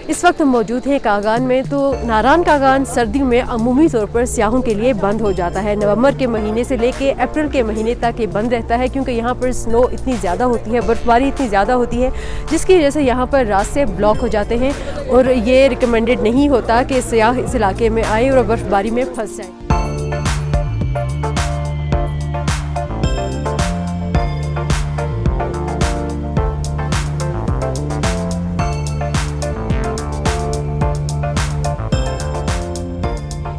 इस वक्त हम मौजूद हैं कागान में। तो नारान कागान सर्दियों में अमूमी तौर पर सियाहों के लिए बंद हो जाता है। नवंबर के महीने से लेके अप्रैल के महीने तक ये बंद रहता है, क्योंकि यहाँ पर स्नो इतनी ज़्यादा होती है, बर्फबारी इतनी ज़्यादा होती है, जिसकी वजह से यहाँ पर रास्ते ब्लॉक हो जाते हैं और ये रिकमेंडेड नहीं होता कि सियाह इस इलाके में आए और बर्फबारी में फंस जाए।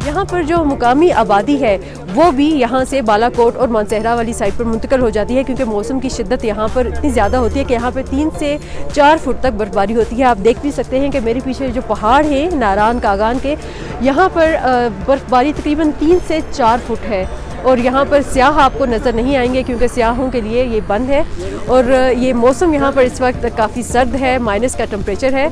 यहाँ पर जो मुकामी आबादी है वो भी यहाँ से बालाकोट और मानसहरा वाली साइड पर मुंतकिल हो जाती है, क्योंकि मौसम की शिद्दत यहाँ पर इतनी ज़्यादा होती है कि यहाँ पर 3 से 4 फुट तक बर्फबारी होती है। आप देख भी सकते हैं कि मेरे पीछे जो पहाड़ हैं नारान कागान के, यहाँ पर बर्फबारी तकरीबन 3 से 4 फुट है और यहाँ पर सियाह आपको नज़र नहीं आएंगे, क्योंकि सियाहों के लिए ये बंद है। और ये मौसम यहाँ पर इस वक्त काफ़ी सर्द है, माइनस का टेम्परेचर है।